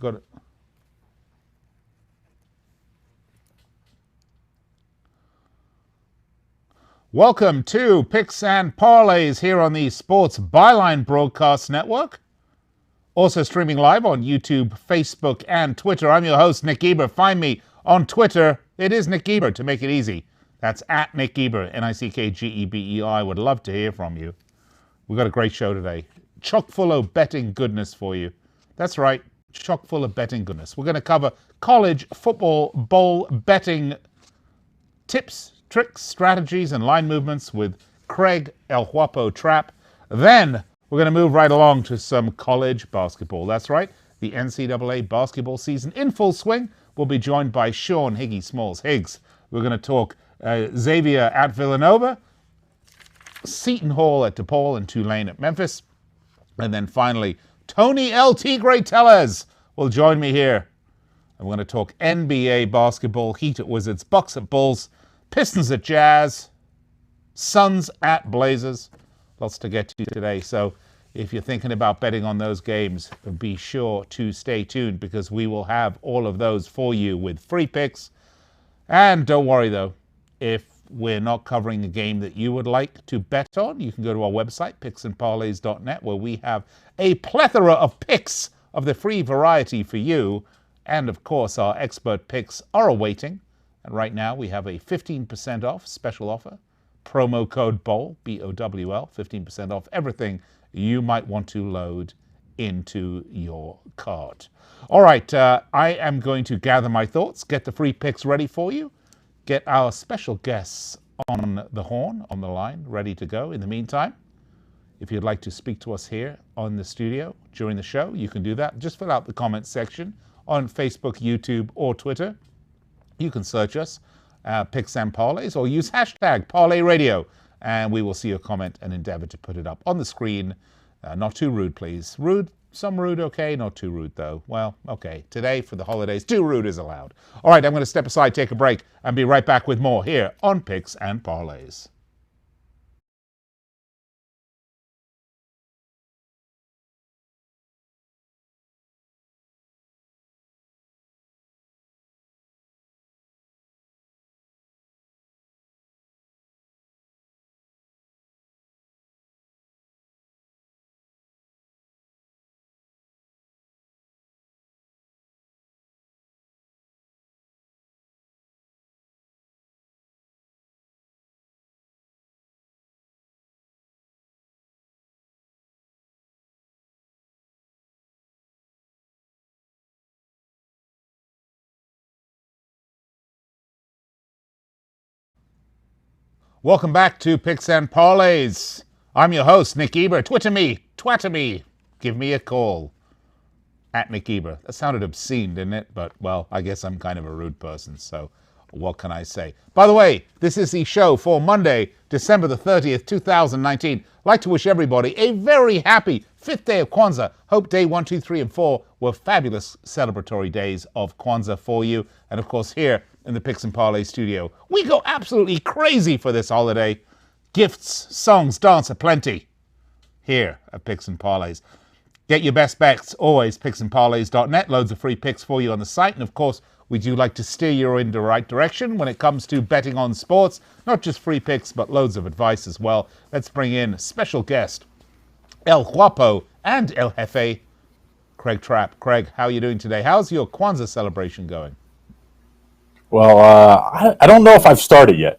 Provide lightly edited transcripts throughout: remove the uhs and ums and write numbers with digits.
got it. Welcome to Picks and Parlays here on the Sports Byline Broadcast Network. Also streaming live on YouTube, Facebook, and Twitter. I'm your host, Nick Geber. Find me on Twitter. It is Nick Geber, to make it easy. That's at Nick Geber, Nickgebei. Would love to hear from you. We've got a great show today. Chock full of betting goodness for you. That's right, chock full of betting goodness. We're going to cover college football bowl betting tips, tricks, strategies, and line movements with Craig El Guapo Trapp. Then we're going to move right along to some college basketball. That's right, the NCAA basketball season in full swing. We'll be joined by Sean Higgs. We're going to talk Xavier at Villanova, Seton Hall at DePaul, and Tulane at Memphis. And then finally, Tony El Tigre Tellez will join me here. I'm going to talk NBA basketball, Heat at Wizards, Bucks at Bulls, Pistons at Jazz, Suns at Blazers. Lots to get to today. So if you're thinking about betting on those games, be sure to stay tuned because we will have all of those for you with free picks. And don't worry though, if we're not covering a game that you would like to bet on, you can go to our website, picksandparlays.net, where we have a plethora of picks of the free variety for you. And of course, our expert picks are awaiting. And right now we have a 15% off special offer. Promo code BOWL, B-O-W-L, 15% off everything you might want to load into your cart. All right, I am going to gather my thoughts, get the free picks ready for you, get our special guests on the horn, on the line, ready to go. In the meantime, if you'd like to speak to us here on the studio during the show, you can do that. Just fill out the comments section on Facebook, YouTube, or Twitter. You can search us, Picks and Parlays, or use hashtag Parlay Radio, and we will see your comment and endeavor to put it up on the screen. Not too rude, please. Rude, some rude, okay. Not too rude, though. Well, okay. Today, for the holidays, too rude is allowed. All right, I'm going to step aside, take a break, and be right back with more here on Picks and Parlays. Welcome back to Picks and Parlays. I'm your host, Nick Geber. Twitter me, give me a call. At Nick Geber. That sounded obscene, didn't it? But, well, I guess I'm kind of a rude person, so what can I say? By the way, this is the show for Monday, December the 30th, 2019. I'd like to wish everybody a very happy 5th day of Kwanzaa. Hope day 1, 2, 3, and 4 were fabulous celebratory days of Kwanzaa for you. And, of course, here in the Picks and Parlay studio, we go absolutely crazy for this holiday. Gifts, songs, dance aplenty here at Picks and Parlays. Get your best bets, always picksandparlays.net. Loads of free picks for you on the site. And of course, we do like to steer you in the right direction when it comes to betting on sports. Not just free picks, but loads of advice as well. Let's bring in special guest, El Guapo and El Jefe, Craig Trapp. Craig, how are you doing today? How's your Kwanzaa celebration going? Well, I don't know if I've started yet,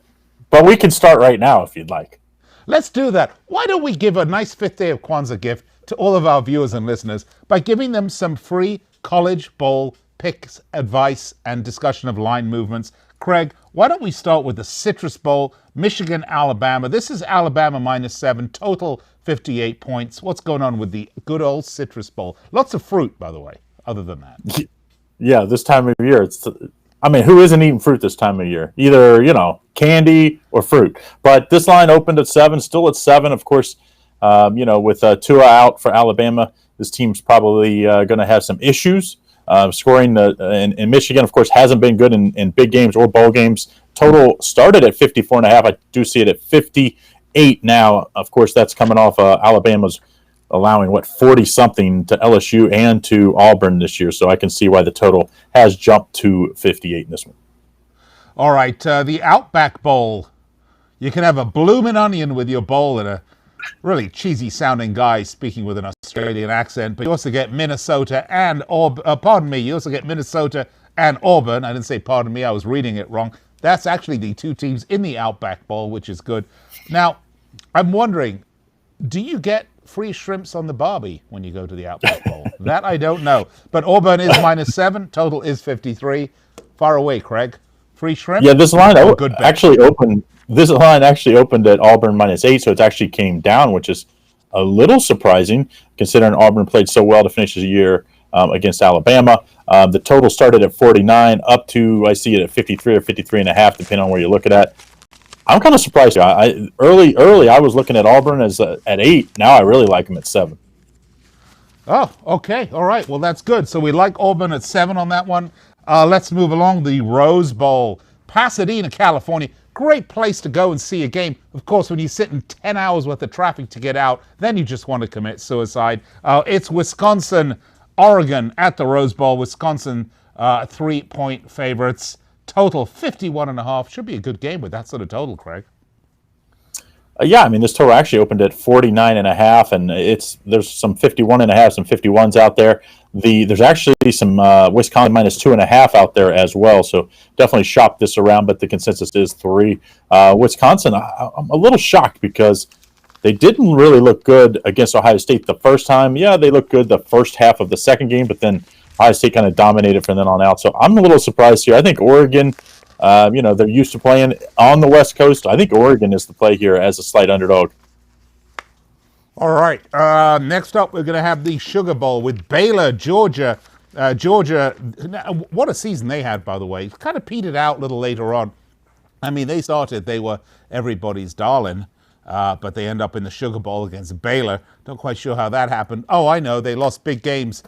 but we can start right now if you'd like. Let's do that. Why don't we give a nice 5th day of Kwanzaa gift to all of our viewers and listeners by giving them some free college bowl picks, advice, and discussion of line movements. Craig, why don't we start with the Citrus Bowl, Michigan, Alabama. This is Alabama -7, total 58 points. What's going on with the good old Citrus Bowl? Lots of fruit, by the way, other than that. Yeah, this time of year, who isn't eating fruit this time of year? Either, candy or fruit. But this line opened at 7, still at 7. Of course, with Tua out for Alabama, this team's probably going to have some issues. Scoring in Michigan, of course, hasn't been good in big games or bowl games. Total started at 54.5. I do see it at 58 now. Of course, that's coming off Alabama's allowing 40 something to LSU and to Auburn this year. So I can see why the total has jumped to 58 in this one. All right, the Outback Bowl. You can have a bloomin' onion with your bowl and a really cheesy sounding guy speaking with an Australian accent, but you also get Minnesota and you also get Minnesota and Auburn. I didn't say pardon me, I was reading it wrong. That's actually the two teams in the Outback Bowl, which is good. Now, I'm wondering, do you get free shrimps on the Barbie when you go to the Outback Bowl? That I don't know. But Auburn is -7, total is 53. Far away, Craig. Free shrimp? Yeah, this line good actually opened. This line actually opened at Auburn -8, so it actually came down, which is a little surprising considering Auburn played so well to finish the year against Alabama. The total started at 49, up to, I see it at 53 or 53.5, depending on where you look at it. I'm kind of surprised. Early, I was looking at Auburn as at 8. Now I really like them at 7. Oh, okay. All right. Well, that's good. So we like Auburn at 7 on that one. Let's move along. The Rose Bowl, Pasadena, California. Great place to go and see a game. Of course, when you sit in 10 hours worth of traffic to get out, then you just want to commit suicide. It's Wisconsin, Oregon at the Rose Bowl. Wisconsin 3-point favorites. Total 51.5. Should be a good game with that sort of total, Craig. Yeah, I mean, this total actually opened at 49.5, and there's some 51.5, some 51s out there. There's actually some Wisconsin -2.5 out there as well, so definitely shop this around, but the consensus is 3. Wisconsin, I'm a little shocked because they didn't really look good against Ohio State the first time. Yeah, they looked good the first half of the second game, but then Ohio State kind of dominated from then on out. So I'm a little surprised here. I think Oregon, they're used to playing on the West Coast. I think Oregon is the play here as a slight underdog. All right. Next up, we're going to have the Sugar Bowl with Baylor, Georgia. Georgia, what a season they had, by the way. Kind of petered out a little later on. I mean, they were everybody's darling, but they end up in the Sugar Bowl against Baylor. Don't quite sure how that happened. Oh, I know. They lost big games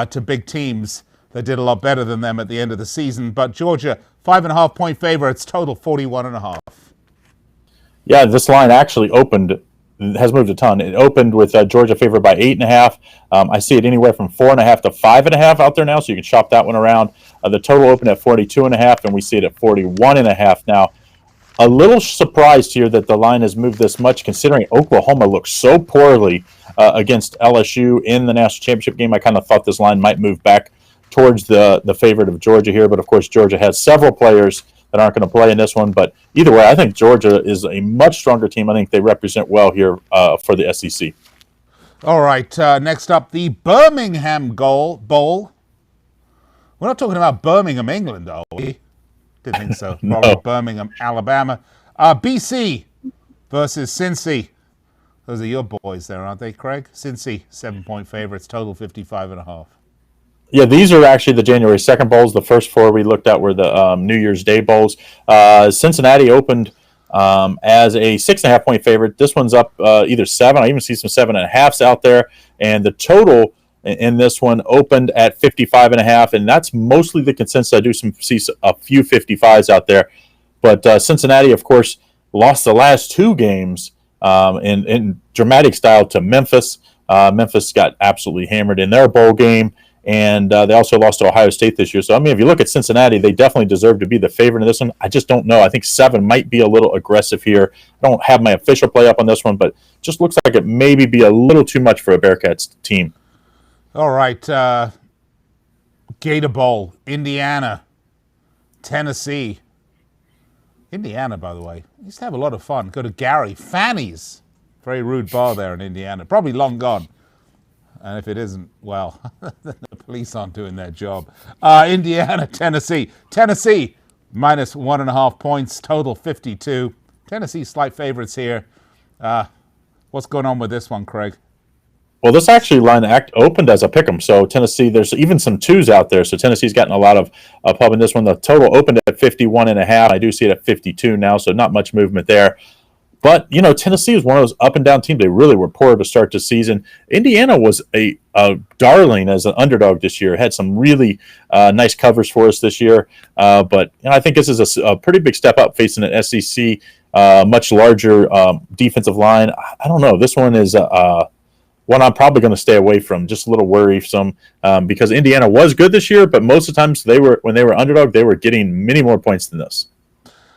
to big teams that did a lot better than them at the end of the season. But Georgia, 5.5-point favorites, total 41.5. Yeah, this line actually has moved a ton. It opened with Georgia favored by 8.5. I see it anywhere from 4.5 to 5.5 out there now, so you can shop that one around. The total opened at 42.5, and we see it at 41.5 now. A little surprised here that the line has moved this much, considering Oklahoma looked so poorly against LSU in the national championship game. I kind of thought this line might move back towards the favorite of Georgia here, but of course Georgia has several players that aren't going to play in this one. But either way, I think Georgia is a much stronger team. I think they represent well here for the SEC. All right, next up, the Birmingham Bowl. We're not talking about Birmingham, England, are we? Didn't think so. No. Probably Birmingham, Alabama. BC versus Cincy. Those are your boys there, aren't they, Craig? Cincy, 7-point favorites, total 55.5. Yeah, these are actually the January 2nd bowls. The first 4 we looked at were the New Year's Day bowls. Cincinnati opened as a 6.5-point favorite. This one's up either 7. I even see some 7.5s out there. And the total in this one opened at 55.5, and that's mostly the consensus. I do see a few 55s out there. But Cincinnati, of course, lost the last 2 games in dramatic style to Memphis. Memphis got absolutely hammered in their bowl game. And they also lost to Ohio State this year. So, I mean, if you look at Cincinnati, they definitely deserve to be the favorite in this one. I just don't know. I think 7 might be a little aggressive here. I don't have my official play up on this one, but just looks like it maybe be a little too much for a Bearcats team. All right. Gator Bowl, Indiana, Tennessee. Indiana, by the way, used to have a lot of fun. Go to Gary Fanny's. Very rude bar there in Indiana. Probably long gone. And if it isn't, well, the police aren't doing their job. Indiana, Tennessee. Tennessee, -1.5 points, total 52. Tennessee slight favorites here. What's going on with this one, Craig? Well, this actually line opened as a pick'em. So Tennessee, there's even some 2s out there. So Tennessee's gotten a lot of pub in this one. The total opened at 51.5. I do see it at 52 now, so not much movement there. But, Tennessee is one of those up-and-down teams. They really were poor to start the season. Indiana was a darling as an underdog this year. Had some really nice covers for us this year. But I think this is a pretty big step up facing an SEC, much larger defensive line. I don't know. This one is one I'm probably going to stay away from. Just a little worrisome because Indiana was good this year, but most of the times when they were underdog, they were getting many more points than this.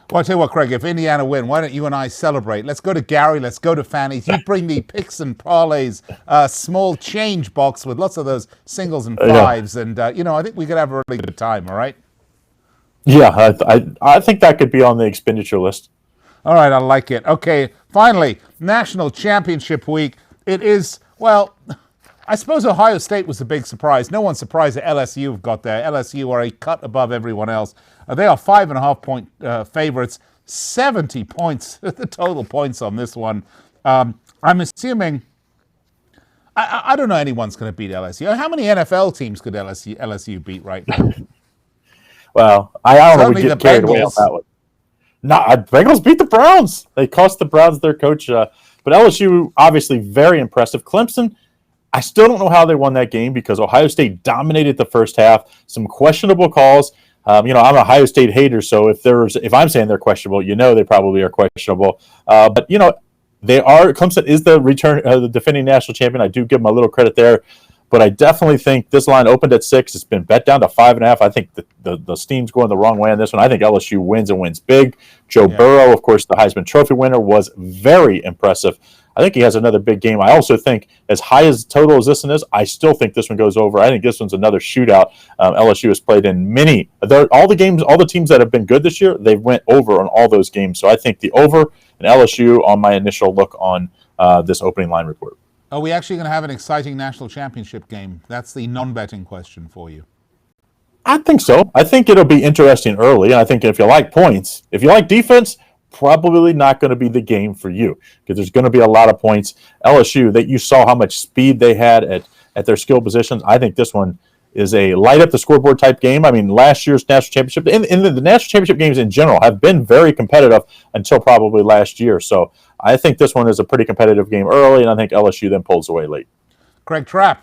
Well, I'll tell you what, Craig, if Indiana win, why don't you and I celebrate? Let's go to Gary. Let's go to Fanny's. You bring the picks and parlays, small change box with lots of those singles and fives. Yeah. And, I think we could have a really good time, all right? Yeah, I think that could be on the expenditure list. All right, I like it. Okay, finally, National Championship Week. It is, well, I suppose Ohio State was a big surprise. No one's surprised that LSU have got there. LSU are a cut above everyone else. They are 5.5-point favorites, 70 points, the total points on this one. I'm assuming, I don't know anyone's going to beat LSU. How many NFL teams could LSU beat right now? Well, I don't know. We get carried away on that one. No, Bengals beat the Browns. They cost the Browns their coach. But LSU, obviously, very impressive. Clemson, I still don't know how they won that game because Ohio State dominated the first half. Some questionable calls. I'm an Ohio State hater, so if I'm saying they're questionable, they probably are questionable. But they are. Clemson is the defending national champion. I do give them a little credit there, but I definitely think this line opened at 6. It's been bet down to 5.5. I think the steam's going the wrong way on this one. I think LSU wins and wins big. Joe Burrow, of course, the Heisman Trophy winner, was very impressive. I think he has another big game. I also think, as high as total as this one is, I still think this one goes over. I think this one's another shootout. LSU has played in many. All the teams that have been good this year, they've went over on all those games. So I think the over and LSU on my initial look on this opening line report. Are we actually going to have an exciting national championship game? That's the non-betting question for you. I think so. I think it'll be interesting early. And I think if you like points, if you like defense, probably not going to be the game for you because there's going to be a lot of points. LSU, that you saw how much speed they had at their skill positions. I think this one is a light up the scoreboard type game. I mean, last year's national championship and the national championship games in general have been very competitive until probably last year. So I think this one is a pretty competitive game early, and I think LSU then pulls away late. Craig Trapp,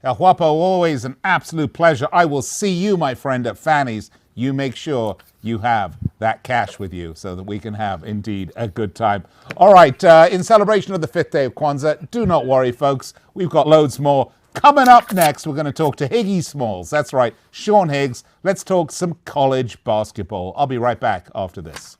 El Guapo, always an absolute pleasure. I will see you, my friend, at Fanny's. You make sure you have that cash with you so that we can have, indeed, a good time. All right, in celebration of the 5th day of Kwanzaa, do not worry, folks. We've got loads more. Coming up next, we're going to talk to Higgy Smalls. That's right, Sean Higgs. Let's talk some college basketball. I'll be right back after this.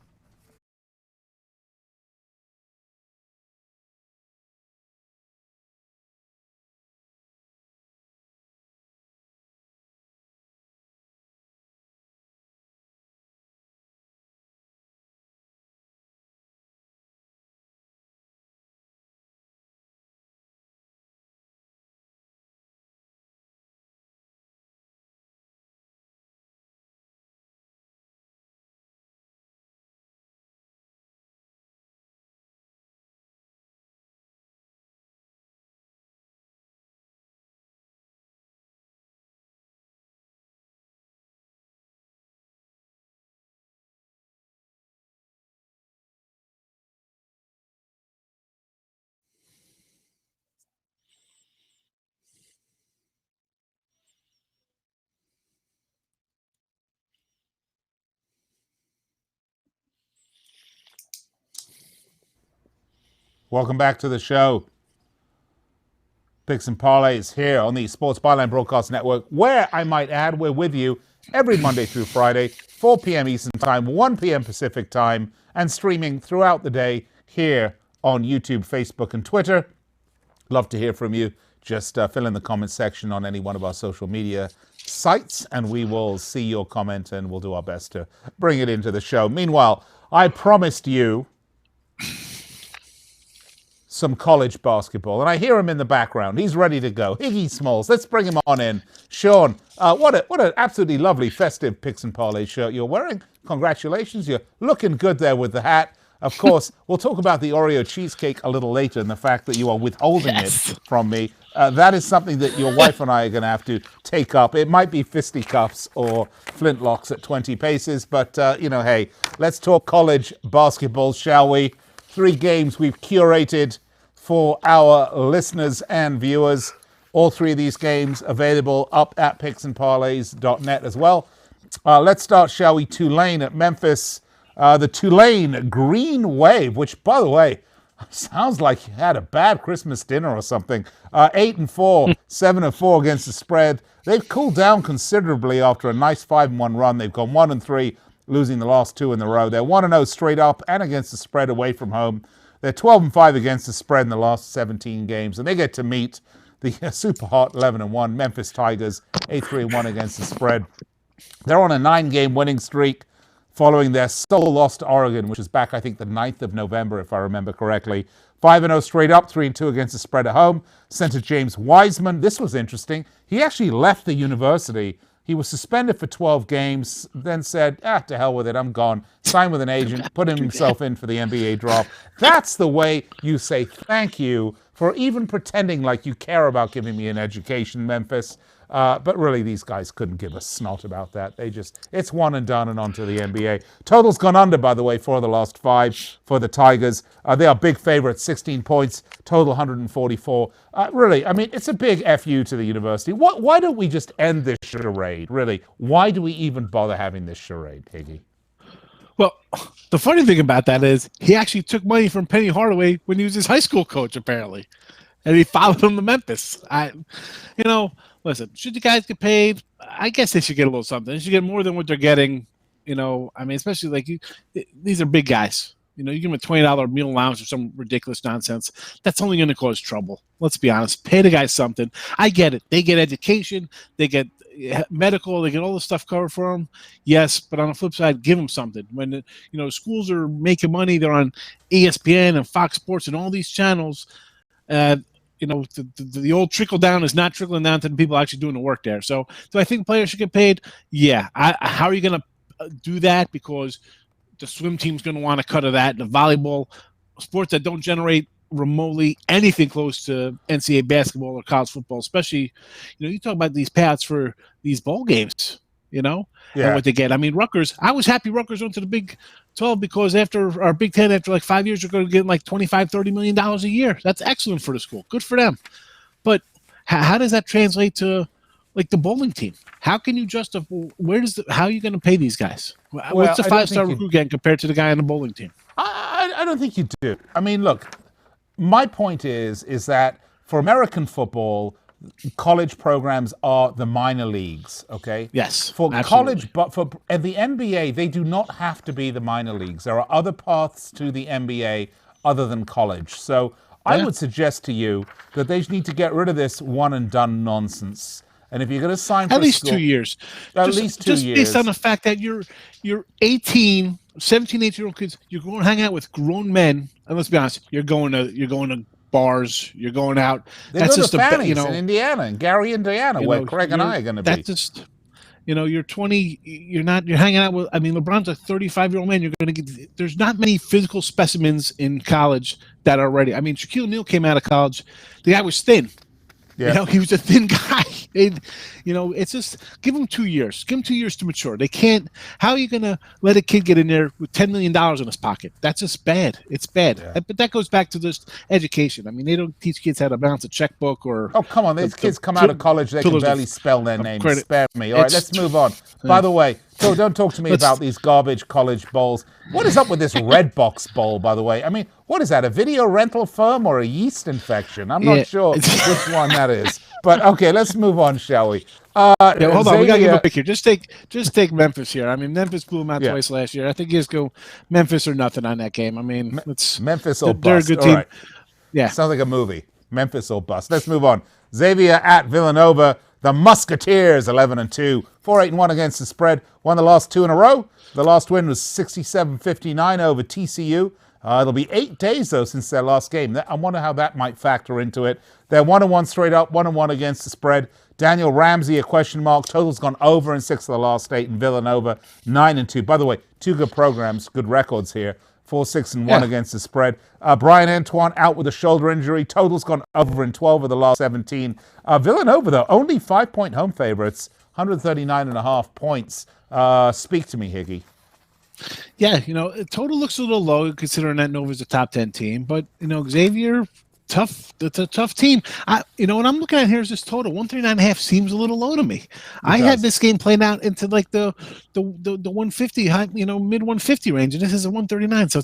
Welcome back to the show. Picks and Parlays here on the Sports Byline Broadcast Network, where I might add, we're with you every Monday through Friday, 4 p.m. Eastern Time, 1 p.m. Pacific Time, and streaming throughout the day here on YouTube, Facebook, and Twitter. Love to hear from you. Just fill in the comment section on any one of our social media sites, and we will see your comment, and we'll do our best to bring it into the show. Meanwhile, I promised you some college basketball, and I hear him in the background. He's ready to go. Higgy Smalls, let's bring him on in. Sean, what an absolutely lovely festive Picks and Parlay shirt you're wearing. Congratulations, you're looking good there with the hat. Of course, we'll talk about the Oreo cheesecake a little later and the fact that you are withholding it from me. That is something that your wife and I are going to have to take up. It might be fisticuffs or flintlocks at 20 paces, but, hey, let's talk college basketball, shall we? 3 games we've curated for our listeners and viewers. All 3 of these games available up at picksandparlays.net as well. Let's start, shall we? Tulane at Memphis. The Tulane Green Wave, which, by the way, Sounds like you had a bad Christmas dinner or something. 8-4, 7-4 against the spread. They've cooled down considerably after a nice 5-1 run. They've gone 1-3, losing the last 2 in a row. They're 1-0 straight up and against the spread away from home. They're 12-5 against the spread in the last 17 games, and they get to meet the super hot 11-1 Memphis Tigers, 8-3-1 against the spread. They're on a 9-game winning streak, following their sole loss to Oregon, which is back, I think, the 9th of November, if I remember correctly. 5-0 straight up, 3-2 against the spread at home. Center James Wiseman, this was interesting. He actually left the university. He was suspended for 12 games, then said, to hell with it, I'm gone. Signed with an agent, put himself in for the NBA draft. That's the way you say thank you for even pretending like you care about giving me an education, Memphis. But really, these guys couldn't give a snot about that. It's one and done and on to the NBA. Total's gone under, by the way, for the last 5 for the Tigers. They are big favorites, 16 points, total 144. Really, I mean, it's a big FU to the university. Why don't we just end this charade, really? Why do we even bother having this charade, Higgy? Well, the funny thing about that is he actually took money from Penny Hardaway when he was his high school coach, apparently. And he followed him to Memphis. Listen, should the guys get paid? I guess they should get a little something. They should get more than what they're getting. Especially like these are big guys. You give them a $20 meal allowance or some ridiculous nonsense. That's only going to cause trouble. Let's be honest. Pay the guys something. I get it. They get education. They get medical. They get all the stuff covered for them. Yes, but on the flip side, give them something. When schools are making money, they're on ESPN and Fox Sports and all these channels. The old trickle down is not trickling down to the people actually doing the work there. So do I think players should get paid? Yeah. How are you going to do that? Because the swim team's going to want a cut of that. The volleyball, sports that don't generate remotely anything close to NCAA basketball or college football, especially, you talk about these paths for these bowl games, and what they get. I mean, Rutgers, I was happy Rutgers went to the Big 12 because after our Big 10, after like 5 years, we're going to get like $25, $30 million a year. That's excellent for the school. Good for them. But how does that translate to like the bowling team? How can you justify, how are you going to pay these guys? What's the 5-star recruit getting compared to the guy on the bowling team? I don't think you do. I mean, look, my point is that for American football, college programs are the minor leagues, okay? Yes, for absolutely. College, but for at the NBA, they do not have to be the minor leagues. There are other paths to the NBA other than college. So I would suggest to you that they need to get rid of this one and done nonsense. And if you're going to sign for at least 2 years, at least 2 years, just based on the fact that you're 18, 17, 18-year-old kids, you're going to hang out with grown men, and let's be honest, you're going to bars, you're going out. That's just Fanny's in Indiana, and Gary, Indiana, where Craig and I are going to be. That's just, you're 20, you're hanging out with. I mean, LeBron's a 35-year-old man. You're going to get. There's not many physical specimens in college that are ready. I mean, Shaquille O'Neal came out of college. The guy was thin. Yeah. He was a thin guy. It's just give him 2 years. Give him 2 years to mature. They can't. How are you going to let a kid get in there with $10 million in his pocket? That's just bad. It's bad. Yeah. But that goes back to just education. I mean, they don't teach kids how to balance a checkbook or. Oh, come on. These kids come out of college. They can barely spell their names. Spare me. All right, let's move on. By the way, so don't talk to me about these garbage college bowls. What is up with this Red Box bowl, by the way? I mean, what is that, a video rental firm or a yeast infection? I'm not sure which one that is. But, okay, let's move on, shall we? Hold on, we got to give a pick here. Just take Memphis here. I mean, Memphis blew them out twice last year. I think you just go Memphis or nothing on that game. I mean, Memphis or bust. They're a good team. Right. Yeah. Sounds like a movie. Memphis or bust. Let's move on. Xavier at Villanova. The Musketeers, 11-2, 4-8-1 against the spread. Won the last 2 in a row. The last win was 67-59 over TCU. It'll be 8 days, though, since their last game. I wonder how that might factor into it. They're 1-1 straight up, 1-1 against the spread. Daniel Ramsey, a question mark. Total's gone over in 6 of the last 8, and Villanova, 9-2. By the way, 2 good programs, good records here. 4-6-1 against the spread. Brian Antoine out with a shoulder injury. Total's gone over in 12 of the last 17. Villanova, though, only 5-point home favorites, 139.5 points. Speak to me, Higgy. Yeah, total looks a little low considering that Nova's a top 10 team. But, Xavier, tough. It's a tough team. What I'm looking at here is this total 139.5 seems a little low to me. I had this game playing out into like the 150 high, mid 150 range, and this is a 139. So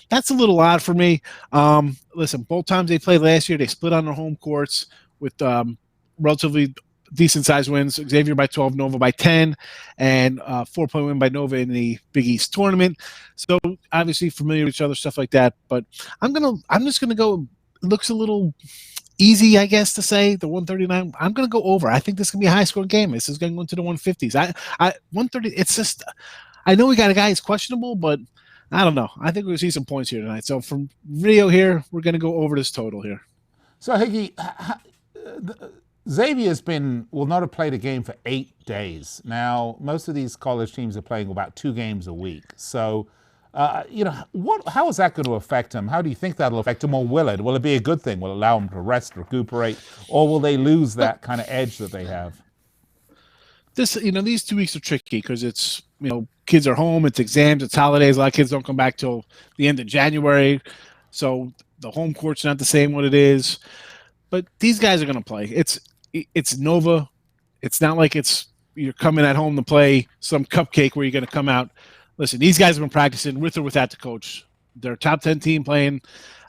that's a little odd for me. Listen, both times they played last year, they split on their home courts with relatively decent size wins. Xavier by 12, Nova by 10, and 4-point win by Nova in the Big East tournament. So obviously familiar with each other, stuff like that. But I'm just gonna go. It looks a little easy, I guess, to say the 139. I'm gonna go over. I think this is gonna be a high scoring game. This is gonna go into the 150s. 130. It's just. I know we got a guy who's questionable, but I don't know. I think we're gonna see some points here tonight. So from video here, we're gonna go over this total here. So Higgy, Xavier's will not have played a game for 8 days. Now, most of these college teams are playing about 2 games a week. So, how is that going to affect them? How do you think that'll affect them, or will it? Will it be a good thing? Will it allow them to rest, recuperate, or will they lose that kind of edge that they have? These 2 weeks are tricky because it's, kids are home, it's exams, it's holidays. A lot of kids don't come back till the end of January. So the home court's not the same what it is. But these guys are going to play. It's Nova. It's not like you're coming at home to play some cupcake where you're going to come out. Listen, these guys have been practicing with or without the coach. They're a top 10 team playing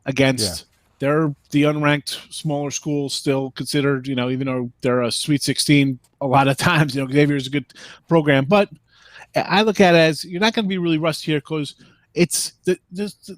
against. They're the unranked smaller school still considered, even though they're a Sweet 16 a lot of times. Xavier is a good program. But I look at it as you're not going to be really rusty here because it's the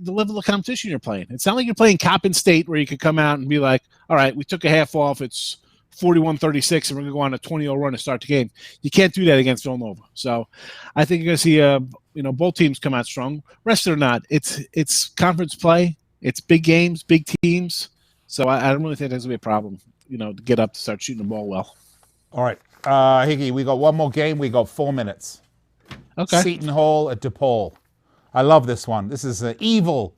level of competition you're playing. It's not like you're playing Coppin State where you could come out and be like, all right, we took a half off. It's 41-36, and we're going to go on a 20-0 run to start the game. You can't do that against Villanova. So I think you're going to see, both teams come out strong. Rest or not, it's conference play. It's big games, big teams. So I don't really think there's going to be a problem, to get up to start shooting the ball well. All right. Higgy, we got one more game. We got 4 minutes. Okay. Seton Hall at DePaul. I love this one. This is an evil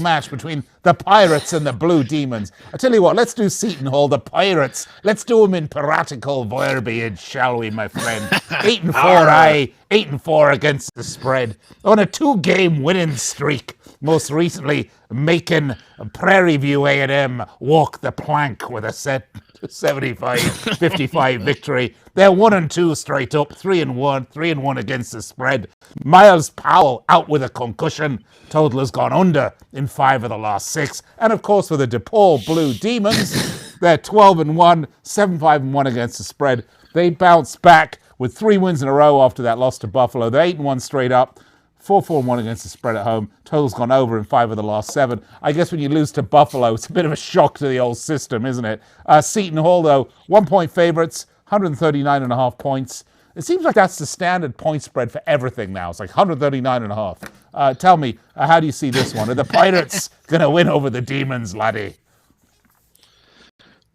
match between the Pirates and the Blue Demons. I tell you what, let's do Seton Hall, the Pirates. Let's do them in piratical verbiage, shall we, my friend? 8-4, 8-4 against the spread. On a 2-game winning streak. Most recently, making Prairie View A&M walk the plank with a set 75-55 victory. They're 1-2 straight up, 3-1, 3-1 against the spread. Miles Powell out with a concussion. Total has gone under in 5 of the last 6. And of course, for the DePaul Blue Demons, they're 12-1, 7-5-1 against the spread. They bounced back with 3 wins in a row after that loss to Buffalo. They're 8-1 straight up. 4-4-1 against the spread at home. Total's gone over in 5 of the last 7. I guess when you lose to Buffalo, it's a bit of a shock to the old system, isn't it? Seton Hall, though, 1-point favorites, 139.5 points. It seems like that's the standard point spread for everything now. It's like 139.5. Tell me, how do you see this one? Are the Pirates going to win over the Demons, laddie?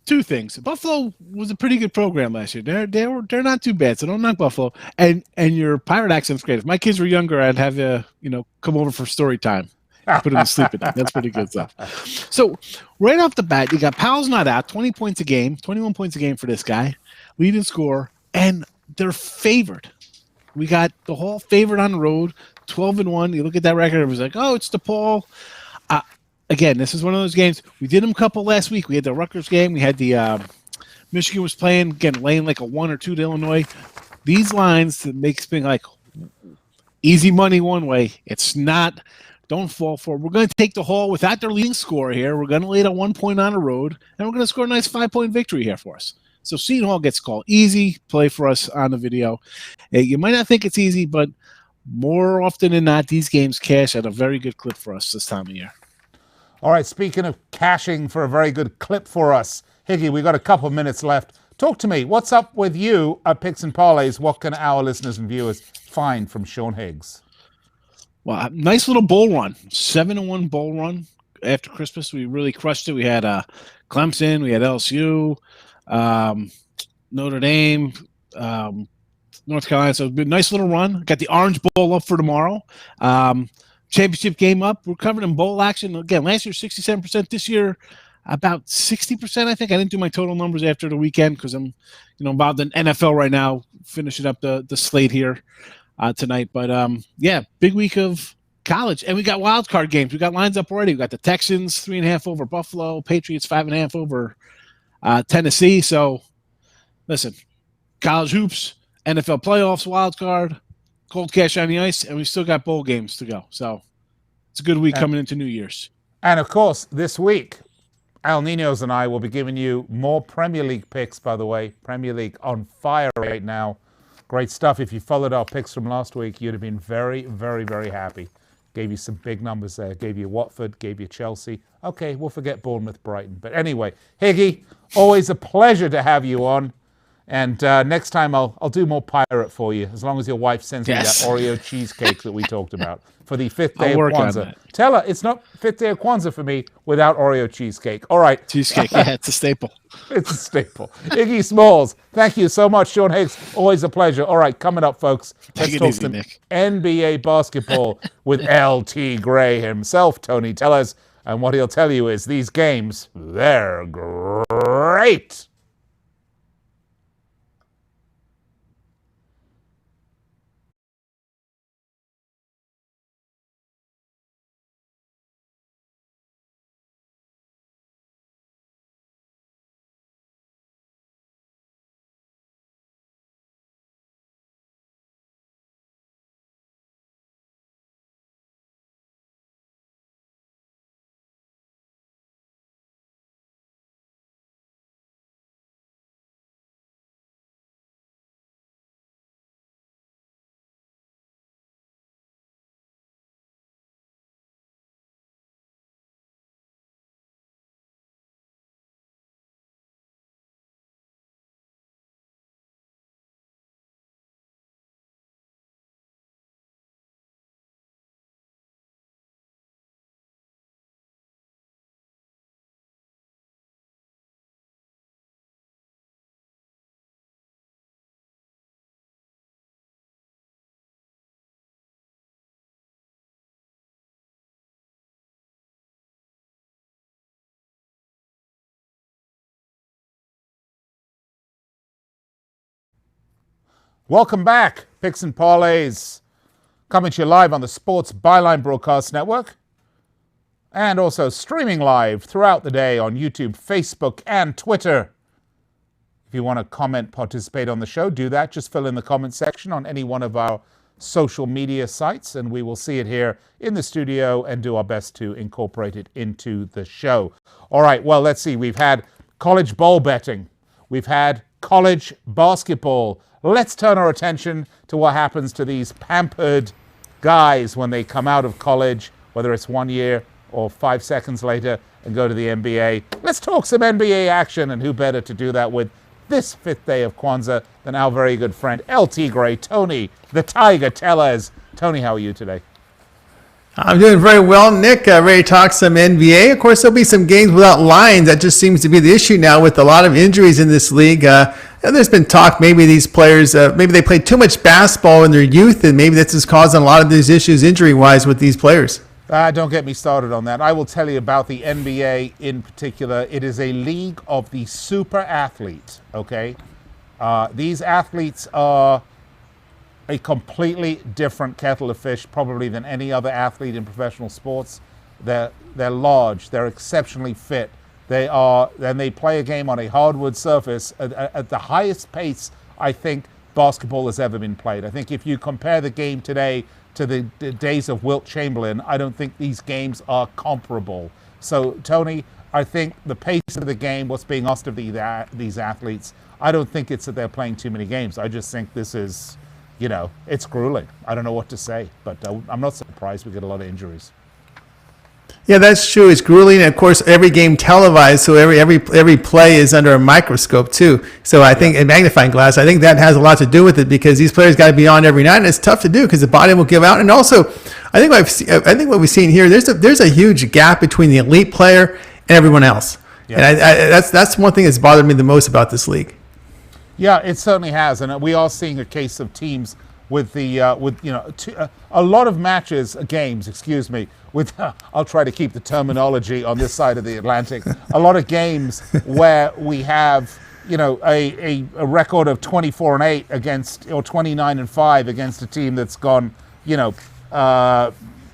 2 things. Buffalo was a pretty good program last year. They're not too bad, so don't knock Buffalo. And your pirate accent's great. If my kids were younger, I'd have come over for story time. Put them to sleep at night. That's pretty good stuff. So right off the bat, you got Powell's not out, 20 points a game, 21 points a game for this guy, leading scorer, and they're favored. We got the Hall favored on the road, 12-1. You look at that record, it was like, oh, it's DePaul. Again, this is one of those games. We did them a couple last week. We had the Rutgers game. We had the Michigan was playing, again, laying like a 1 or 2 to Illinois. These lines that makes me like easy money one way. It's not. Don't fall for it. We're going to take the Hall without their leading scorer here. We're going to lay it at 1 point on the road, and we're going to score a nice 5-point victory here for us. So Seton Hall gets called. Easy play for us on the video. You might not think it's easy, but more often than not, these games cash at a very good clip for us this time of year. All right, speaking of cashing for a very good clip for us, Higgy, we got a couple of minutes left. Talk to me. What's up with you at Picks and Parlays? What can our listeners and viewers find from Sean Higgs? Well, nice little bowl run. 7-1 bowl run after Christmas. We really crushed it. We had Clemson. We had LSU, Notre Dame, North Carolina. So nice little run. Got the Orange Bowl up for tomorrow. Championship game up. We're covered in bowl action. Again, last year, 67%. This year, about 60%, I think. I didn't do my total numbers after the weekend because I'm, about the NFL right now, finishing up the slate here tonight. But, big week of college, and we got wild card games. We got lines up already. We got the Texans 3.5 over Buffalo, Patriots 5.5 over Tennessee. So, listen, college hoops, NFL playoffs, wild card, cold cash on the ice, and we still got bowl games to go. So, it's a good week coming into New Year's. And of course, this week, Al Ninos and I will be giving you more Premier League picks, by the way. Premier League on fire right now. Great stuff. If you followed our picks from last week, you'd have been very, very, very happy. Gave you some big numbers there. Gave you Watford, gave you Chelsea. Okay, we'll forget Bournemouth, Brighton. But anyway, Higgy, always a pleasure to have you on. And next time I'll do more pirate for you, as long as your wife sends me that Oreo cheesecake that we talked about for the 5th day of Kwanzaa. Tell her it's not 5th day of Kwanzaa for me without Oreo cheesecake. All right. Cheesecake, yeah, it's a staple. It's a staple. Iggy Smalls, thank you so much. Sean Higgs, always a pleasure. All right, coming up, folks, let's talk some NBA basketball with LT Gray himself, Tony Tellez. And what he'll tell you is these games, they're great. Welcome back, Picks and Parlays, coming to you live on the Sports Byline Broadcast Network, and also streaming live throughout the day on YouTube, Facebook, and Twitter. If you want to comment, participate on the show, do that. Just fill in the comment section on any one of our social media sites, and we will see it here in the studio and do our best to incorporate it into the show. All right, well, let's see. We've had college bowl betting. We've had college basketball. Let's turn our attention to what happens to these pampered guys when they come out of college, whether it's 1 year or 5 seconds later, and go to the NBA. Let's talk some NBA action, and who better to do that with this 5th day of Kwanzaa than our very good friend, LT Gray, Tony, the Tiger Tellez. Tony, how are you today? I'm doing very well, Nick. Ready to talk some NBA. Of course, there'll be some games without lines. That just seems to be the issue now with a lot of injuries in this league. There's been talk maybe these players, maybe they played too much basketball in their youth, and maybe that's just causing a lot of these issues injury-wise with these players. Don't get me started on that. I will tell you about the NBA in particular. It is a league of the super athletes, okay? These athletes are a completely different kettle of fish probably than any other athlete in professional sports. They're large, they're exceptionally fit. Then they play a game on a hardwood surface at the highest pace I think basketball has ever been played. I think if you compare the game today to the days of Wilt Chamberlain, I don't think these games are comparable. So, Tony, I think the pace of the game, what's being asked of these athletes, I don't think it's that they're playing too many games. I just think this is, it's grueling. I don't know what to say, but I'm not surprised we get a lot of injuries. Yeah, that's true. It's grueling. And of course, every game televised, so every play is under a microscope too. So I think a magnifying glass. I think that has a lot to do with it because these players got to be on every night, and it's tough to do because the body will give out. And also, I think what we've seen here, there's a huge gap between the elite player and everyone else. Yeah. And that's one thing that's bothered me the most about this league. Yeah, it certainly has, and we are seeing a case of teams with a lot of games, with I'll try to keep the terminology on this side of the Atlantic. A lot of games where we have, a record of 24-8 against, or 29-5 against a team that's gone,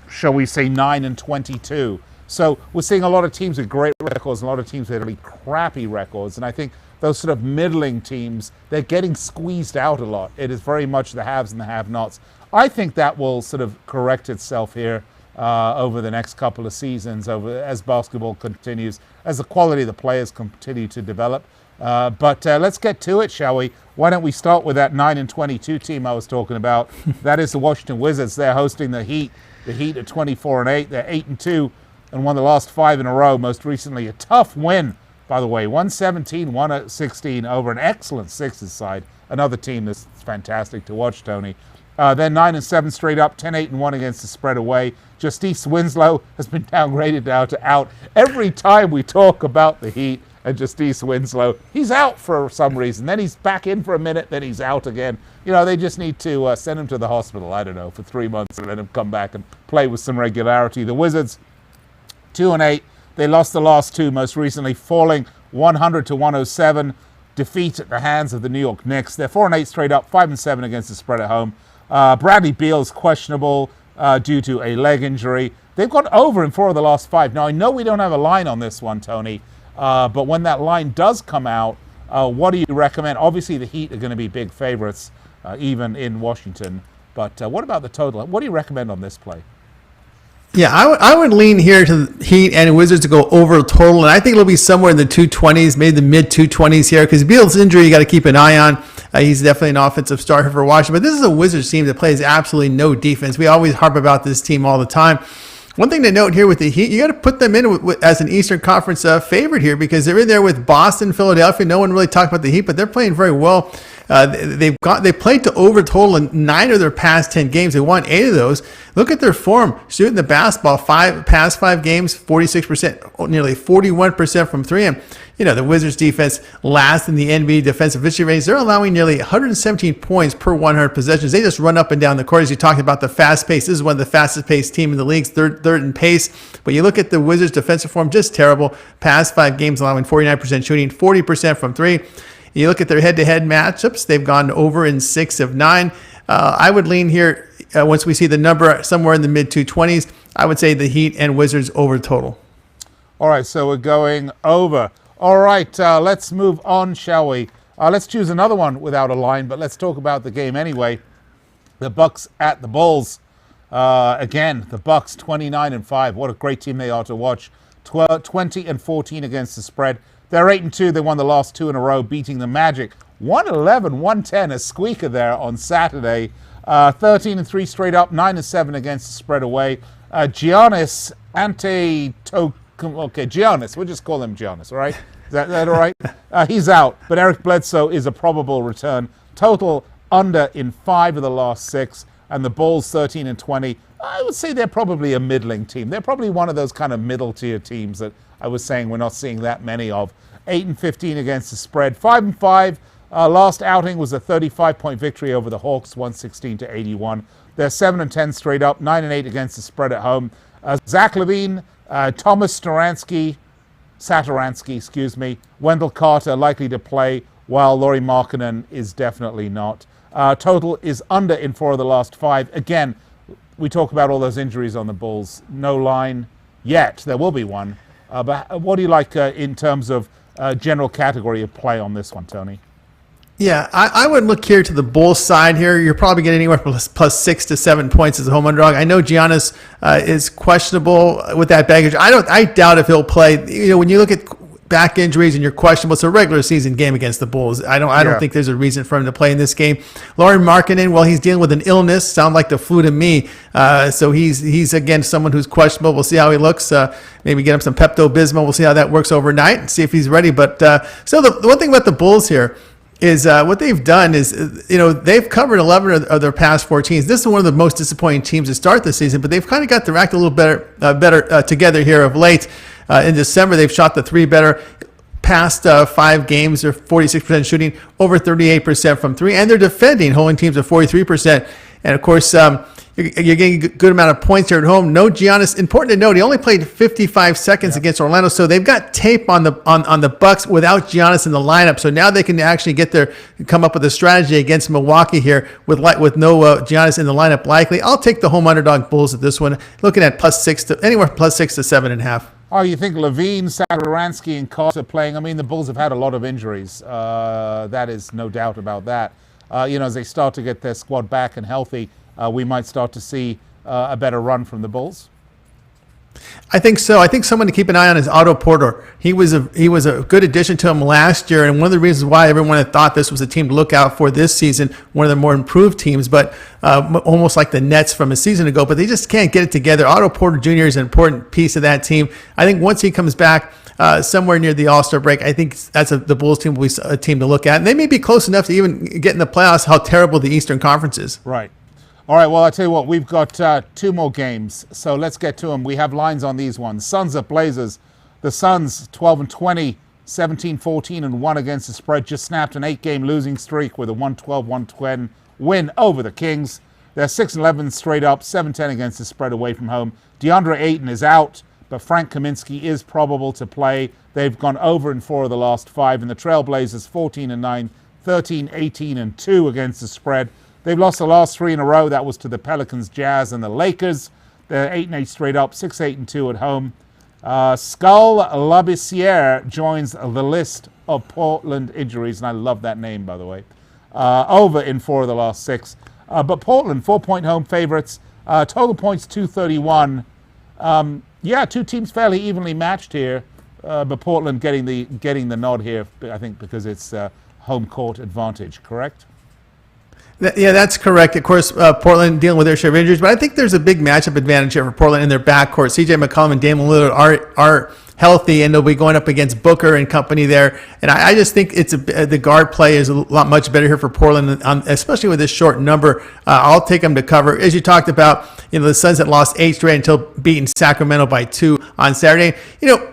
shall we say, 9-22. So we're seeing a lot of teams with great records, and a lot of teams with really crappy records. And I think those sort of middling teams, they're getting squeezed out a lot. It is very much the haves and the have-nots. I think that will sort of correct itself here over the next couple of seasons, as basketball continues, as the quality of the players continue to develop. But let's get to it, shall we? Why don't we start with that 9-22 team I was talking about? That is the Washington Wizards. They're hosting the Heat. The Heat are 24-8. They're 8-2 and won the last 5 in a row. Most recently, a tough win, by the way, 117-116 over an excellent Sixers side. Another team that's fantastic to watch, Tony. They're 9-7 straight up, 10-8-1 against the spread away. Justice Winslow has been downgraded now to out. Every time we talk about the Heat and Justice Winslow, he's out for some reason. Then he's back in for a minute, then he's out again. You know, they just need to send him to the hospital, I don't know, for 3 months and let him come back and play with some regularity. The Wizards, 2-8. They lost the last 2, most recently falling 100-107. Defeat at the hands of the New York Knicks. They're 4-8 straight up, 5-7 against the spread at home. Bradley Beal is questionable due to a leg injury. They've gone over in 4 of the last 5. Now, I know we don't have a line on this one, Tony, but when that line does come out, what do you recommend? Obviously, the Heat are going to be big favorites, even in Washington. But what about the total? What do you recommend on this play? Yeah, I would lean here to the Heat and Wizards to go over total, and I think it'll be somewhere in the 220s, maybe the mid 220s here, because Beal's injury you got to keep an eye on. He's definitely an offensive starter for Washington, but this is a Wizards team that plays absolutely no defense. We always harp about this team all the time. One thing to note here with the Heat, you got to put them in as an Eastern Conference favorite here, because they're in there with Boston, Philadelphia. No one really talked about the Heat, but they're playing very well. They played to over total in 9 of their past 10 games. They won 8 of those. Look at their form shooting the basketball. Past 5 games, 46%, nearly 41% from 3. And you know the Wizards defense last in the NBA defensive efficiency ratings. They're allowing nearly 117 points per 100 possessions. They just run up and down the court. As you talked about the fast pace, this is one of the fastest paced team in the league, third in pace. But you look at the Wizards defensive form, just terrible. Past 5 games allowing 49% shooting, 40% from 3. You look at their head-to-head matchups, they've gone over in 6 of 9. I would lean here, once we see the number somewhere in the mid-220s, I would say the Heat and Wizards over total. All right, so we're going over. All right, let's move on, shall we? Let's choose another one without a line, but let's talk about the game anyway. The Bucks at the Bulls. Again, the Bucks 29-5. What a great team they are to watch. 20-14 against the spread. They're 8-2. They won the last 2 in a row, beating the Magic 111-110, a squeaker there on Saturday. 13-3 straight up, 9-7 against the spread away. Giannis Giannis. We'll just call him Giannis, all right? Is that all right? He's out, but Eric Bledsoe is a probable return. Total under in 5 of the last 6, and the Bulls 13-20. I would say they're probably a middling team. They're probably one of those kind of middle-tier teams that I was saying we're not seeing that many of. 8-15 against the spread. 5-5. Last outing was a 35-point victory over the Hawks, 116-81. They're 7-10 straight up, 9-8 against the spread at home. Zach LaVine, Thomas Satoransky, Wendell Carter likely to play, while Lauri Markkanen is definitely not. Total is under in 4 of the last 5. Again, we talk about all those injuries on the Bulls. No line yet. There will be one. But what do you like in terms of general category of play on this one, Tony? Yeah, I would look here to the Bulls side here. You're probably getting anywhere plus 6 to 7 points as a home underdog. I know Giannis is questionable with that baggage. I doubt if he'll play. You know, when you look at back injuries and you're questionable, it's a regular season game against the Bulls. I don't think there's a reason for him to play in this game. Lauri Markkanen, well, he's dealing with an illness. Sound like the flu to me. So he's again someone who's questionable. We'll see how he looks. Maybe get him some Pepto-Bismol. We'll see how that works overnight and see if he's ready. But so the one thing about the Bulls here is what they've done is, they've covered 11 of their past 14. This is one of the most disappointing teams to start the season, but they've kind of got their act a little better together here of late. In December, they've shot the 3 better. Past 5 games, they're 46% shooting, over 38% from 3, and they're defending, holding teams at 43%. And of course, You're getting a good amount of points here at home. No Giannis. Important to note, he only played 55 seconds against Orlando, so they've got tape on the Bucks without Giannis in the lineup. So now they can actually come up with a strategy against Milwaukee here with no Giannis in the lineup. Likely, I'll take the home underdog Bulls at this one. Looking at +6 to anywhere +6 to 7.5. Oh, you think Levine, Satoransky, and Carter playing? I mean, the Bulls have had a lot of injuries. That is no doubt about that. As they start to get their squad back and healthy, we might start to see a better run from the Bulls. I think so. I think someone to keep an eye on is Otto Porter. He was a good addition to him last year, and one of the reasons why everyone had thought this was a team to look out for this season, one of the more improved teams, but almost like the Nets from a season ago. But they just can't get it together. Otto Porter Jr. is an important piece of that team. I think once he comes back somewhere near the All-Star break, I think the Bulls team will be a team to look at, and they may be close enough to even get in the playoffs. How terrible the Eastern Conference is. Right. All right, well, I'll tell you what, we've got 2 more games, so let's get to them. We have lines on these ones. Suns at Blazers. The Suns, 12-20, 17-14-1 against the spread. Just snapped an 8-game losing streak with a 112-110 win over the Kings. They're 6-11 straight up, 7-10 against the spread away from home. DeAndre Ayton is out, but Frank Kaminsky is probable to play. They've gone over in 4 of the last 5, and the Trailblazers, 14-9, 13-18-2 against the spread. They've lost the last 3 in a row. That was to the Pelicans, Jazz, and the Lakers. They're 8-8 straight up, 6-8-2 at home. Skull Labissiere joins the list of Portland injuries, and I love that name, by the way. Over in 4 of the last 6. But Portland, 4-point home favorites. Total points 231. 2 teams fairly evenly matched here, but Portland getting the nod here, I think, because it's home court advantage. Correct? Yeah, that's correct. Of course, Portland dealing with their share of injuries, but I think there's a big matchup advantage here for Portland in their backcourt. C.J. McCollum and Damian Lillard are healthy, and they'll be going up against Booker and company there. And I just think the guard play is a lot much better here for Portland, especially with this short number. I'll take them to cover. As you talked about, the Suns that lost 8 straight until beating Sacramento by 2 on Saturday.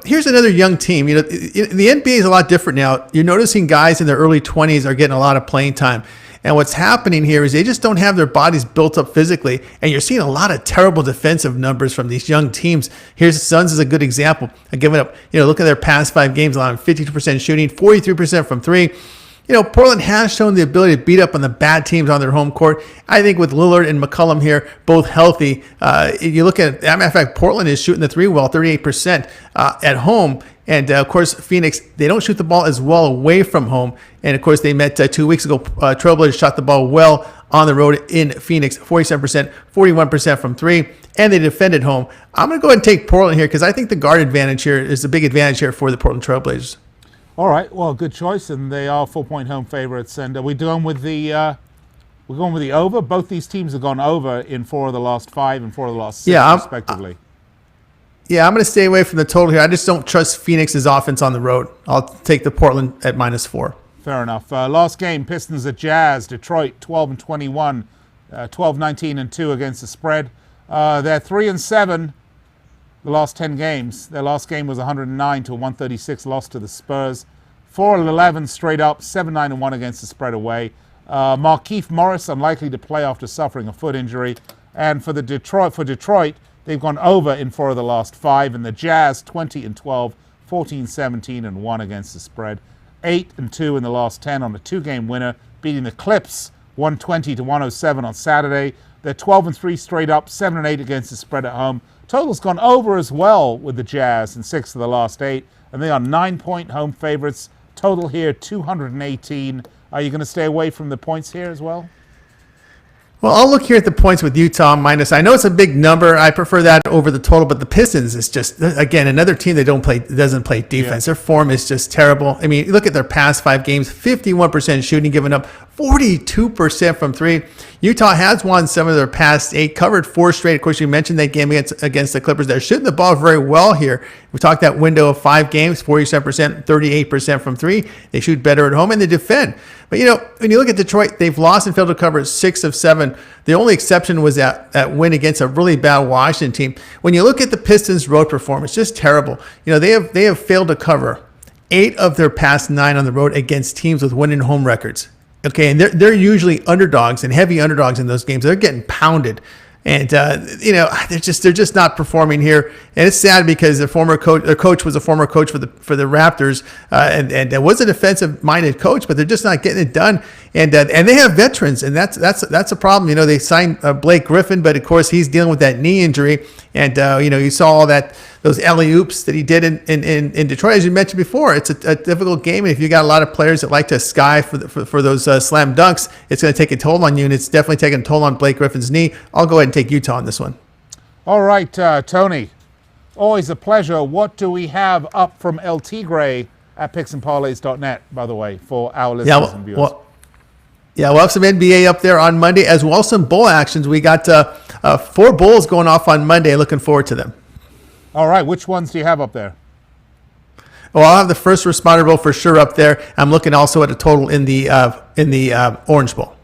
Here's another young team. The NBA is a lot different now. You're noticing guys in their early 20s are getting a lot of playing time. And what's happening here is they just don't have their bodies built up physically. And you're seeing a lot of terrible defensive numbers from these young teams. Here's the Suns is a good example of giving up. Look at their past 5 games, allowing 52% shooting, 43% from 3. Portland has shown the ability to beat up on the bad teams on their home court. I think with Lillard and McCollum here, both healthy, you look at, as a matter of fact, Portland is shooting the 3 well, 38% at home. And, of course, Phoenix, they don't shoot the ball as well away from home. And, of course, they met 2 weeks ago. Trailblazers shot the ball well on the road in Phoenix, 47%, 41% from 3. And they defended home. I'm going to go ahead and take Portland here because I think the guard advantage here is a big advantage here for the Portland Trailblazers. All right, well, good choice, and they are 4-point home favorites. And we're going with the over. Both these teams have gone over in 4 of the last 5 and 4 of the last 6, respectively. I'm going to stay away from the total here. I just don't trust Phoenix's offense on the road. I'll take the Portland at -4. Fair enough. Last game, Pistons at Jazz. Detroit, 12-21, 12-19-2 against the spread. They're 3-7 the last 10 games. Their last game was 109 to a 136 loss to the Spurs. 4-11 straight up, 7-9-1 against the spread away. Markieff Morris unlikely to play after suffering a foot injury. And for Detroit, they've gone over in 4 of the last 5, and the Jazz 20-12, 14-17-1 against the spread. 8-2 in the last 10 on a 2-game winner, beating the Clips 120-107 on Saturday. They're 12-3 straight up, 7-8 against the spread at home. Total's gone over as well with the Jazz in 6 of the last 8, and they are 9-point home favorites. Total here 218. Are you going to stay away from the points here as well? Well, I'll look here at the points with Utah minus. I know it's a big number. I prefer that over the total, but the Pistons is just, again, another team that doesn't play defense. Their form is just terrible. I mean, look at their past 5 games, 51% shooting, giving up 42% from 3. Utah has won 7 of their past 8, covered 4 straight. Of course, you mentioned that game against the Clippers. They're shooting the ball very well here. We talked that window of 5 games, 47%, 38% from 3. They shoot better at home and they defend. But, when you look at Detroit, they've lost and failed to cover 6 of 7. The only exception was that win against a really bad Washington team. When you look at the Pistons' road performance, just terrible. They have failed to cover 8 of their past 9 on the road against teams with winning home records. Okay, and they're usually underdogs and heavy underdogs in those games. They're getting pounded. And they're just not performing here, and it's sad because their coach was a former coach for the Raptors, and was a defensive-minded coach, but they're just not getting it done. And they have veterans, and that's a problem. They signed Blake Griffin, but of course he's dealing with that knee injury, and you saw all those alley-oops that he did in Detroit, as you mentioned before. It's a difficult game, and if you got a lot of players that like to sky for those slam dunks, it's going to take a toll on you, and it's definitely taking a toll on Blake Griffin's knee. I'll go ahead and take Utah on this one. All right, Tony, always a pleasure. What do we have up from El Tigre at picksandparlays.net, by the way, for our listeners and viewers? We'll have some NBA up there on Monday, as well as some bowl actions. We got 4 bowls going off on Monday. Looking forward to them. All right, which ones do you have up there? Well, I'll have the First Responder Bowl for sure up there. I'm looking also at a total in the Orange Bowl.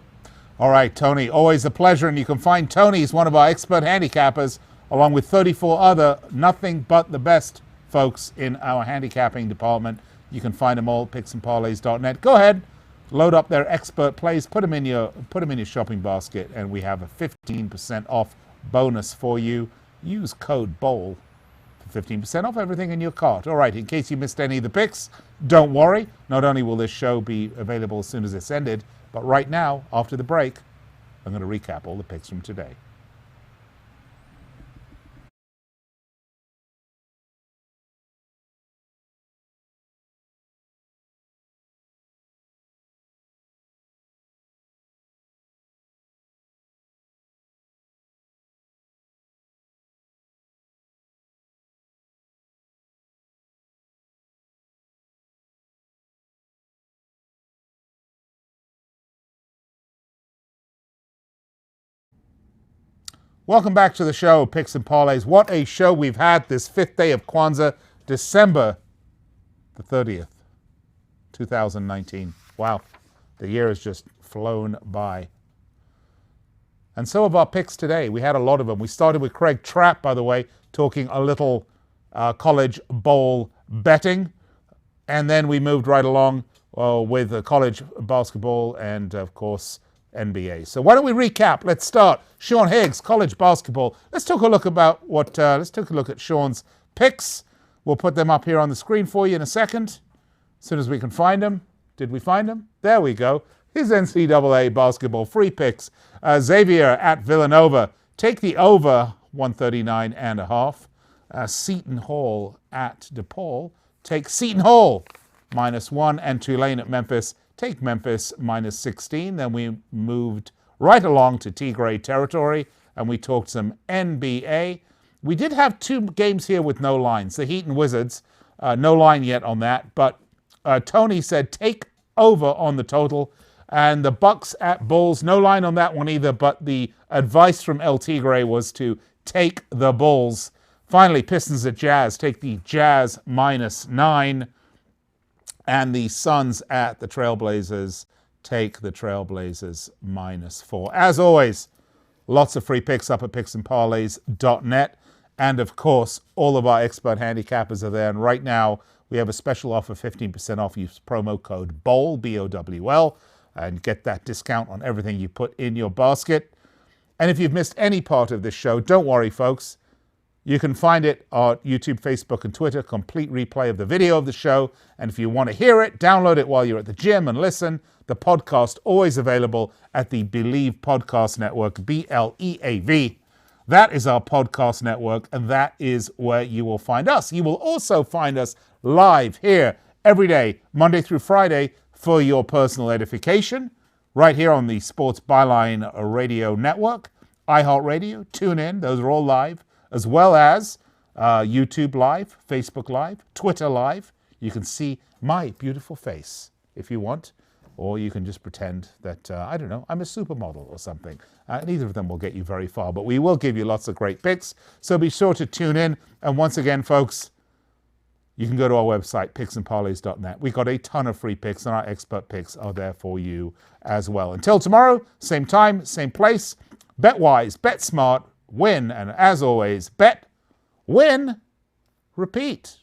All right, Tony, always a pleasure. And you can find Tony, he's one of our expert handicappers, along with 34 other nothing but the best folks in our handicapping department. You can find them all at picksandparlays.net. Go ahead, load up their expert plays, put them in your shopping basket, and we have a 15% off bonus for you. Use code BOWL for 15% off everything in your cart. All right, in case you missed any of the picks, don't worry. Not only will this show be available as soon as it's ended, but right now, after the break, I'm going to recap all the picks from today. Welcome back to the show, Picks and Parlays. What a show we've had this 5th day of Kwanzaa, December the 30th, 2019. Wow, the year has just flown by. And so have our picks today. We had a lot of them. We started with Craig Trapp, by the way, talking a little college bowl betting. And then we moved right along with college basketball and, of course, NBA. So why don't we recap? Let's start. Sean Higgs, college basketball. Let's take a look at Sean's picks. We'll put them up here on the screen for you in a second, as soon as we can find them. Did we find them? There we go. His NCAA basketball free picks. Xavier at Villanova. Take the over 139.5. Seton Hall at DePaul. Take Seton Hall -1, and Tulane at Memphis. Take Memphis -16. Then we moved right along to Tigre territory, and we talked some NBA. We did have 2 games here with no lines. The Heat and Wizards, no line yet on that. But Tony said take over on the total. And the Bucks at Bulls, no line on that one either. But the advice from El Tigre was to take the Bulls. Finally, Pistons at Jazz. Take the Jazz -9. And the Suns at the Trailblazers. Take the Trailblazers -4. As always, lots of free picks up at picksandparlays.net. And of course, all of our expert handicappers are there. And right now, we have a special offer, 15% off. Use promo code BOWL, BOWL, and get that discount on everything you put in your basket. And if you've missed any part of this show, don't worry, folks. You can find it on YouTube, Facebook, and Twitter, complete replay of the video of the show. And if you want to hear it, download it while you're at the gym and listen. The podcast always available at the Believe Podcast Network, BLEAV. That is our podcast network, and that is where you will find us. You will also find us live here every day, Monday through Friday, for your personal edification, right here on the Sports Byline Radio Network, iHeartRadio, TuneIn, those are all live, as well as YouTube Live, Facebook Live, Twitter Live. You can see my beautiful face if you want, or you can just pretend that, I don't know, I'm a supermodel or something. Neither of them will get you very far, but we will give you lots of great picks. So be sure to tune in. And once again, folks, you can go to our website, picksandparlays.net. We've got a ton of free picks, and our expert picks are there for you as well. Until tomorrow, same time, same place. Bet wise, bet smart, win, and as always, bet, win, repeat.